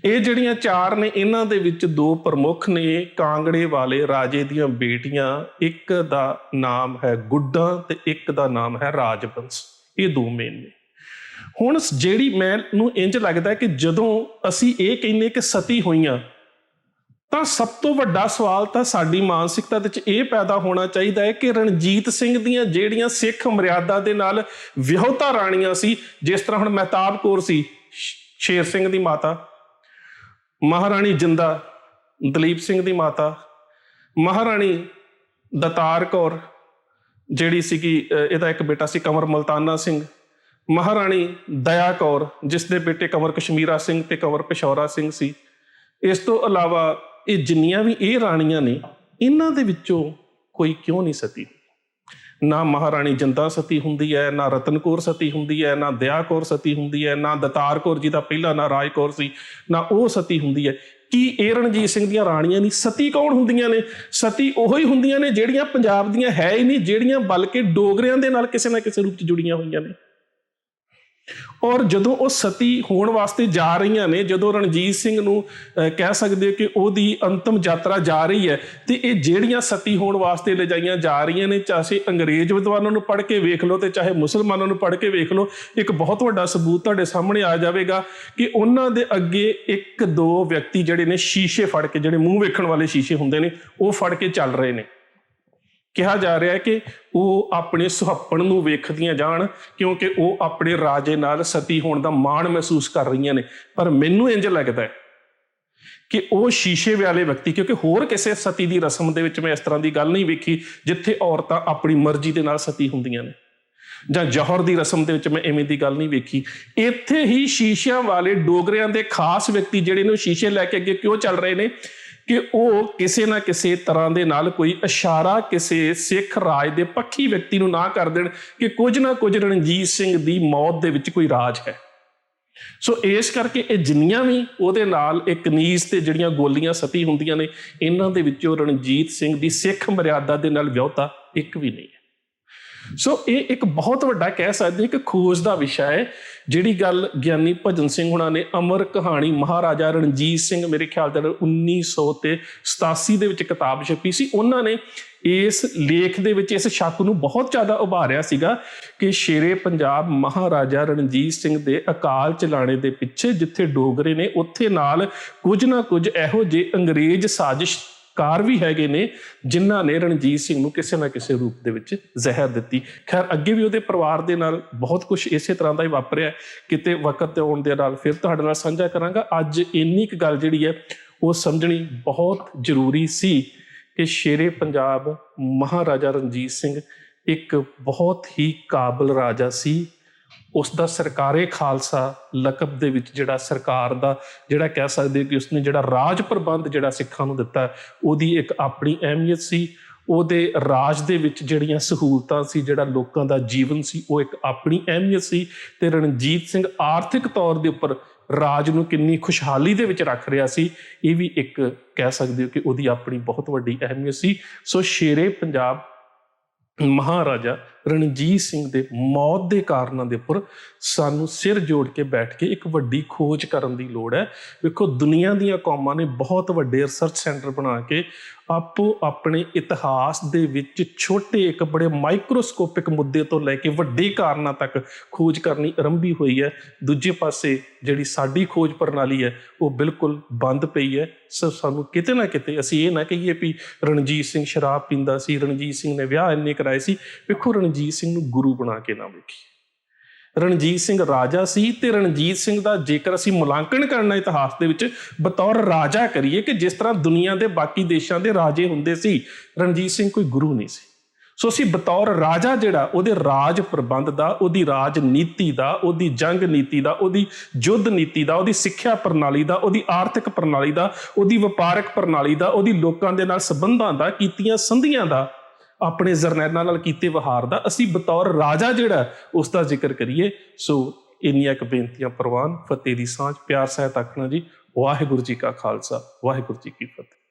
ਇਹ ਜਿਹੜੀਆਂ 4 ਨੇ, ਇਹਨਾਂ ਦੇ ਵਿੱਚ 2 ਪ੍ਰਮੁੱਖ ਨੇ ਕਾਂਗੜੇ ਵਾਲੇ ਰਾਜੇ ਦੀਆਂ ਬੇਟੀਆਂ। ਇੱਕ ਦਾ ਨਾਮ ਹੈ ਗੁੱਡਾ ਤੇ ਇੱਕ ਦਾ ਨਾਮ ਹੈ ਰਾਜਬੰਸ। ਇਹ 2 ਮੇਨ ਨੇ। ਹੁਣ ਜਿਹੜੀ ਮੈਨੂੰ ਇੰਜ ਲੱਗਦਾ ਕਿ ਜਦੋਂ ਅਸੀਂ ਇਹ ਕਹਿੰਦੇ ਕਿ ਸਤੀ ਹੋਈਆਂ, ਤਾਂ ਸਭ ਤੋਂ ਵੱਡਾ ਸਵਾਲ ਤਾਂ ਸਾਡੀ ਮਾਨਸਿਕਤਾ ਦੇ ਵਿੱਚ ਇਹ ਪੈਦਾ ਹੋਣਾ ਚਾਹੀਦਾ ਹੈ ਕਿ ਰਣਜੀਤ ਸਿੰਘ ਦੀਆਂ ਜਿਹੜੀਆਂ ਸਿੱਖ ਮਰਿਆਦਾ ਦੇ ਨਾਲ ਵਿਆਹੁਤਾ ਰਾਣੀਆਂ ਸੀ, ਜਿਸ ਤਰ੍ਹਾਂ ਹੁਣ ਮਹਿਤਾਬ ਕੌਰ ਸੀ ਸ਼ੇਰ ਸਿੰਘ ਦੀ ਮਾਤਾ, ਮਹਾਰਾਣੀ ਜਿੰਦਾ ਦਲੀਪ ਸਿੰਘ ਦੀ ਮਾਤਾ, ਮਹਾਰਾਣੀ ਦਤਾਰ ਕੌਰ ਜਿਹੜੀ ਸੀਗੀ, ਇਹਦਾ ਇੱਕ ਬੇਟਾ ਸੀ ਕੰਵਰ ਮਲਤਾਨਾ ਸਿੰਘ, ਮਹਾਰਾਣੀ ਦਇਆ ਕੌਰ ਜਿਸ ਦੇ ਬੇਟੇ ਕੰਵਰ ਕਸ਼ਮੀਰਾ ਸਿੰਘ ਤੇ ਕੰਵਰ ਪਿਸ਼ੌਰਾ ਸਿੰਘ ਸੀ। ਇਸ ਤੋਂ ਇਲਾਵਾ ਇਹ ਜਿੰਨੀਆਂ ਵੀ ਇਹ ਰਾਣੀਆਂ ਨੇ, ਇਹਨਾਂ ਦੇ ਵਿੱਚੋਂ ਕੋਈ ਕਿਉਂ ਨਹੀਂ ਸਤੀ? ਨਾ ਮਹਾਰਾਣੀ ਜਿੰਦਾ ਸਤੀ ਹੁੰਦੀ ਹੈ, ਨਾ ਰਤਨ ਕੌਰ ਸਤੀ ਹੁੰਦੀ ਹੈ, ਨਾ ਦਇਆ ਕੌਰ ਸਤੀ ਹੁੰਦੀ ਹੈ, ਨਾ ਦਤਾਰ ਕੌਰ ਜੀ ਦਾ ਪਹਿਲਾ ਨਾਂ ਰਾਜ ਕੌਰ ਸੀ, ਨਾ ਉਹ ਸਤੀ ਹੁੰਦੀ ਹੈ। ਕੀ ਇਹ ਰਣਜੀਤ ਸਿੰਘ ਦੀਆਂ ਰਾਣੀਆਂ ਨਹੀਂ? ਸਤੀ ਕੌਣ ਹੁੰਦੀਆਂ ਨੇ? ਸਤੀ ਉਹੀ ਹੀ ਹੁੰਦੀਆਂ ਨੇ ਜਿਹੜੀਆਂ ਪੰਜਾਬ ਦੀਆਂ ਹੈ ਹੀ ਨਹੀਂ, ਜਿਹੜੀਆਂ ਬਲਕਿ ਡੋਗਰਿਆਂ ਦੇ ਨਾਲ ਕਿਸੇ ਨਾ ਕਿਸੇ ਰੂਪ 'ਚ ਜੁੜੀਆਂ ਹੋਈਆਂ ਨੇ। ਔਰ ਜਦੋਂ ਉਹ ਸਤੀ ਹੋਣ ਵਾਸਤੇ ਜਾ ਰਹੀਆਂ ਨੇ, ਜਦੋਂ ਰਣਜੀਤ ਸਿੰਘ ਨੂੰ ਕਹਿ ਸਕਦੇ ਹੋ ਕਿ ਉਹਦੀ ਅੰਤਮ ਯਾਤਰਾ ਜਾ ਰਹੀ ਹੈ, ਤੇ ਇਹ ਜਿਹੜੀਆਂ ਸਤੀ ਹੋਣ ਵਾਸਤੇ ਲਿਜਾਈਆਂ ਜਾ ਰਹੀਆਂ ਨੇ, ਚਾਹੇ ਅੰਗਰੇਜ਼ ਵਿਦਵਾਨਾਂ ਨੂੰ ਪੜ੍ਹ ਕੇ ਵੇਖ ਲਓ ਤੇ ਚਾਹੇ ਮੁਸਲਮਾਨਾਂ ਨੂੰ ਪੜ੍ਹ ਕੇ ਵੇਖ ਲਓ, ਇੱਕ ਬਹੁਤ ਵੱਡਾ ਸਬੂਤ ਤੁਹਾਡੇ ਸਾਹਮਣੇ ਆ ਜਾਵੇਗਾ ਕਿ ਉਹਨਾਂ ਦੇ ਅੱਗੇ 1-2 ਵਿਅਕਤੀ ਜਿਹੜੇ ਨੇ ਸ਼ੀਸ਼ੇ ਫੜ ਕੇ, ਜਿਹੜੇ ਮੂੰਹ ਵੇਖਣ ਵਾਲੇ ਸ਼ੀਸ਼ੇ ਹੁੰਦੇ ਨੇ, ਉਹ ਫੜ ਕੇ ਚੱਲ ਰਹੇ ਨੇ। ਕਿਹਾ ਜਾ ਰਿਹਾ ਹੈ ਕਿ ਉਹ ਆਪਣੇ ਸੁਹੱਪਣ ਨੂੰ ਵੇਖਦੀਆਂ ਜਾਣ, ਕਿਉਂਕਿ ਉਹ ਆਪਣੇ ਰਾਜੇ ਨਾਲ ਸਤੀ ਹੋਣ ਦਾ ਮਾਣ ਮਹਿਸੂਸ ਕਰ ਰਹੀਆਂ ਨੇ। ਪਰ ਮੈਨੂੰ ਇੰਜ ਲੱਗਦਾ ਹੈ ਕਿ ਉਹ ਸ਼ੀਸ਼ੇ ਵਾਲੇ ਵਿਅਕਤੀ, ਕਿਉਂਕਿ ਹੋਰ ਕਿਸੇ ਸਤੀ ਦੀ ਰਸਮ ਦੇ ਵਿੱਚ ਮੈਂ ਇਸ ਤਰ੍ਹਾਂ ਦੀ ਗੱਲ ਨਹੀਂ ਵੇਖੀ ਜਿੱਥੇ ਔਰਤਾਂ ਆਪਣੀ ਮਰਜ਼ੀ ਦੇ ਨਾਲ ਸਤੀ ਹੁੰਦੀਆਂ ਨੇ, ਜਾਂ ਜੌਹਰ ਦੀ ਰਸਮ ਦੇ ਵਿੱਚ ਮੈਂ ਇਵੇਂ ਦੀ ਗੱਲ ਨਹੀਂ ਵੇਖੀ। ਇੱਥੇ ਹੀ ਸ਼ੀਸ਼ਿਆਂ ਵਾਲੇ ਡੋਗਰਿਆਂ ਦੇ ਖਾਸ ਵਿਅਕਤੀ ਜਿਹੜੇ ਨੇ ਉਹ ਸ਼ੀਸ਼ੇ ਲੈ ਕੇ ਅੱਗੇ ਕਿਉਂ ਚੱਲ ਰਹੇ ਨੇ ਕਿ ਉਹ ਕਿਸੇ ਨਾ ਕਿਸੇ ਤਰ੍ਹਾਂ ਦੇ ਨਾਲ ਕੋਈ ਇਸ਼ਾਰਾ ਕਿਸੇ ਸਿੱਖ ਰਾਜ ਦੇ ਪੱਖੀ ਵਿਅਕਤੀ ਨੂੰ ਨਾ ਕਰ ਦੇਣ ਕਿ ਕੁਝ ਨਾ ਕੁਝ ਰਣਜੀਤ ਸਿੰਘ ਦੀ ਮੌਤ ਦੇ ਵਿੱਚ ਕੋਈ ਰਾਜ ਹੈ। ਸੋ ਇਸ ਕਰਕੇ ਇਹ ਜਿੰਨੀਆਂ ਵੀ ਉਹਦੇ ਨਾਲ ਇਹ ਕਨੀਜ਼ ਤੇ ਜਿਹੜੀਆਂ ਗੋਲੀਆਂ ਸਤੀ ਹੁੰਦੀਆਂ ਨੇ, ਇਹਨਾਂ ਦੇ ਵਿੱਚੋਂ ਰਣਜੀਤ ਸਿੰਘ ਦੀ ਸਿੱਖ ਮਰਿਆਦਾ ਦੇ ਨਾਲ ਵਿਆਹੁਤਾ ਇੱਕ ਵੀ ਨਹੀਂ ਹੈ। ਸੋ ਇਹ ਇੱਕ ਬਹੁਤ ਵੱਡਾ ਕਹਿ ਸਕਦੇ ਕਿ ਖੋਜ ਦਾ ਵਿਸ਼ਾ ਹੈ। ਜਿਹੜੀ ਗੱਲ ਗਿਆਨੀ ਭਜਨ ਸਿੰਘ ਹੁਣਾਂ ਨੇ ਅਮਰ ਕਹਾਣੀ ਮਹਾਰਾਜਾ ਰਣਜੀਤ ਸਿੰਘ, ਮੇਰੇ ਖਿਆਲ ਦੇ ਨਾਲ 1987 ਦੇ ਵਿੱਚ ਕਿਤਾਬ ਛਪੀ ਸੀ, ਉਹਨਾਂ ਨੇ ਇਸ ਲੇਖ ਦੇ ਵਿੱਚ ਇਸ ਸ਼ੱਕ ਨੂੰ ਬਹੁਤ ਜ਼ਿਆਦਾ ਉਭਾਰਿਆ ਸੀਗਾ ਕਿ ਸ਼ੇਰੇ ਪੰਜਾਬ ਮਹਾਰਾਜਾ ਰਣਜੀਤ ਸਿੰਘ ਦੇ ਅਕਾਲ ਚਲਾਣੇ ਦੇ ਪਿੱਛੇ ਜਿੱਥੇ ਡੋਗਰੇ ਨੇ, ਉੱਥੇ ਨਾਲ ਕੁਝ ਨਾ ਕੁਝ ਇਹੋ ਜਿਹੇ ਅੰਗਰੇਜ਼ ਸਾਜ਼ਿਸ਼ਕਾਰ ਵੀ ਹੈਗੇ ਨੇ ਜਿਨ੍ਹਾਂ ਨੇ ਰਣਜੀਤ ਸਿੰਘ ਨੂੰ ਕਿਸੇ ਨਾ ਕਿਸੇ ਰੂਪ ਦੇ ਵਿੱਚ ਜ਼ਹਿਰ ਦਿੱਤੀ। ਖੈਰ ਅੱਗੇ ਵੀ ਉਹਦੇ ਪਰਿਵਾਰ ਦੇ ਨਾਲ ਬਹੁਤ ਕੁਝ ਇਸੇ ਤਰ੍ਹਾਂ ਦਾ ਹੀ ਵਾਪਰਿਆ। ਕਿਤੇ ਵਕਤ ਆਉਣ ਦੇ ਨਾਲ ਫਿਰ ਤੁਹਾਡੇ ਨਾਲ ਸਾਂਝਾ ਕਰਾਂਗਾ। ਅੱਜ ਇੰਨੀ ਕੁ ਗੱਲ ਜਿਹੜੀ ਹੈ ਉਹ ਸਮਝਣੀ ਬਹੁਤ ਜ਼ਰੂਰੀ ਸੀ ਕਿ ਸ਼ੇਰੇ ਪੰਜਾਬ ਮਹਾਰਾਜਾ ਰਣਜੀਤ ਸਿੰਘ ਇੱਕ ਬਹੁਤ ਹੀ ਕਾਬਲ ਰਾਜਾ ਸੀ। ਉਸ ਦਾ ਸਰਕਾਰੇ ਖਾਲਸਾ ਲਕਬ ਦੇ ਵਿੱਚ ਜਿਹੜਾ ਸਰਕਾਰ ਦਾ ਜਿਹੜਾ ਕਹਿ ਸਕਦੇ ਕਿ ਉਸਨੇ ਜਿਹੜਾ ਰਾਜ ਪ੍ਰਬੰਧ ਜਿਹੜਾ ਸਿੱਖਾਂ ਨੂੰ ਦਿੱਤਾ, ਉਹਦੀ ਇੱਕ ਆਪਣੀ ਅਹਿਮੀਅਤ ਸੀ। ਉਹਦੇ ਰਾਜ ਦੇ ਵਿੱਚ ਜਿਹੜੀਆਂ ਸਹੂਲਤਾਂ ਸੀ, ਜਿਹੜਾ ਲੋਕਾਂ ਦਾ ਜੀਵਨ ਸੀ, ਉਹ ਇੱਕ ਆਪਣੀ ਅਹਿਮੀਅਤ ਸੀ। ਤੇ ਰਣਜੀਤ ਸਿੰਘ ਆਰਥਿਕ ਤੌਰ ਦੇ ਉੱਪਰ ਰਾਜ ਨੂੰ ਕਿੰਨੀ ਖੁਸ਼ਹਾਲੀ ਦੇ ਵਿੱਚ ਰੱਖ ਰਿਹਾ ਸੀ, ਇਹ ਵੀ ਇੱਕ ਕਹਿ ਸਕਦੇ ਹੋ ਕਿ ਉਹਦੀ ਆਪਣੀ ਬਹੁਤ ਵੱਡੀ ਅਹਿਮੀਅਤ ਸੀ। ਸੋ ਸ਼ੇਰੇ ਪੰਜਾਬ ਮਹਾਰਾਜਾ ਰਣਜੀਤ ਸਿੰਘ ਦੇ ਮੌਤ ਦੇ ਕਾਰਨਾਂ ਦੇ ਉੱਪਰ ਸਾਨੂੰ ਸਿਰ ਜੋੜ ਕੇ ਬੈਠ ਕੇ ਇੱਕ ਵੱਡੀ ਖੋਜ ਕਰਨ ਦੀ ਲੋੜ ਹੈ। ਵੇਖੋ, ਦੁਨੀਆ ਦੀਆਂ ਕੌਮਾਂ ਨੇ ਬਹੁਤ ਵੱਡੇ ਰਿਸਰਚ ਸੈਂਟਰ ਬਣਾ ਕੇ ਆਪੋ ਆਪਣੇ ਇਤਿਹਾਸ ਦੇ ਵਿੱਚ ਛੋਟੇ ਇੱਕ ਬੜੇ ਮਾਈਕਰੋਸਕੋਪਿਕ ਮੁੱਦੇ ਤੋਂ ਲੈ ਕੇ ਵੱਡੇ ਕਾਰਨਾਂ ਤੱਕ ਖੋਜ ਕਰਨੀ ਆਰੰਭੀ ਹੋਈ ਹੈ। ਦੂਜੇ ਪਾਸੇ ਜਿਹੜੀ ਸਾਡੀ ਖੋਜ ਪ੍ਰਣਾਲੀ ਹੈ ਉਹ ਬਿਲਕੁਲ ਬੰਦ ਪਈ ਹੈ। ਸੋ ਸਾਨੂੰ ਕਿਤੇ ਨਾ ਕਿਤੇ ਅਸੀਂ ਇਹ ਨਾ ਕਹੀਏ ਵੀ ਰਣਜੀਤ ਸਿੰਘ ਸ਼ਰਾਬ ਪੀਂਦਾ ਸੀ, ਰਣਜੀਤ ਸਿੰਘ ਨੇ ਵਿਆਹ ਇੰਨੇ ਕਰਾਏ ਸੀ। ਵੇਖੋ, ਰਣਜੀਤ ਸਿੰਘ ਨੂੰ ਗੁਰੂ ਬਣਾ ਕੇ ਨਾ ਵੇਖੀਏ। ਰਣਜੀਤ ਸਿੰਘ ਰਾਜਾ ਸੀ, ਤੇ ਰਣਜੀਤ ਸਿੰਘ ਦਾ ਜੇਕਰ ਅਸੀਂ ਮੁਲਾਂਕਣ ਕਰਨਾ ਇਤਿਹਾਸ ਦੇ ਵਿੱਚ ਬਤੌਰ ਰਾਜਾ ਕਰੀਏ ਕਿ ਜਿਸ ਤਰ੍ਹਾਂ ਦੁਨੀਆ ਦੇ ਬਾਕੀ ਦੇਸ਼ਾਂ ਦੇ ਰਾਜੇ ਹੁੰਦੇ ਸੀ, ਰਣਜੀਤ ਸਿੰਘ ਕੋਈ ਗੁਰੂ ਨਹੀਂ ਸੀ। ਸੋ ਅਸੀਂ ਬਤੌਰ ਰਾਜਾ ਜਿਹੜਾ ਉਹਦੇ ਰਾਜ ਪ੍ਰਬੰਧ ਦਾ, ਉਹਦੀ ਰਾਜਨੀਤੀ ਦਾ, ਉਹਦੀ ਜੰਗ ਨੀਤੀ ਦਾ, ਉਹਦੀ ਯੁੱਧ ਨੀਤੀ ਦਾ, ਉਹਦੀ ਸਿੱਖਿਆ ਪ੍ਰਣਾਲੀ ਦਾ, ਉਹਦੀ ਆਰਥਿਕ ਪ੍ਰਣਾਲੀ ਦਾ, ਉਹਦੀ ਵਪਾਰਕ ਪ੍ਰਣਾਲੀ ਦਾ, ਉਹਦੀ ਲੋਕਾਂ ਦੇ ਨਾਲ ਸੰਬੰਧਾਂ ਦਾ, ਕੀਤੀਆਂ ਸੰਧੀਆਂ ਦਾ, ਆਪਣੇ ਜਰਨੈਲਾਂ ਨਾਲ ਕੀਤੇ ਵਿਹਾਰ ਦਾ, ਅਸੀਂ ਬਤੌਰ ਰਾਜਾ ਜਿਹੜਾ ਉਸ ਦਾ ਜ਼ਿਕਰ ਕਰੀਏ। ਸੋ ਇੰਨੀਆਂ ਕੁ ਬੇਨਤੀਆਂ ਪ੍ਰਵਾਨ। ਫਤਿਹ ਦੀ ਸਾਂਝ, ਪਿਆਰ ਸਹਿਤ ਆਖਣਾ ਜੀ। ਵਾਹਿਗੁਰੂ ਜੀ ਕਾ ਖਾਲਸਾ, ਵਾਹਿਗੁਰੂ ਜੀ ਕੀ ਫਤਿਹ।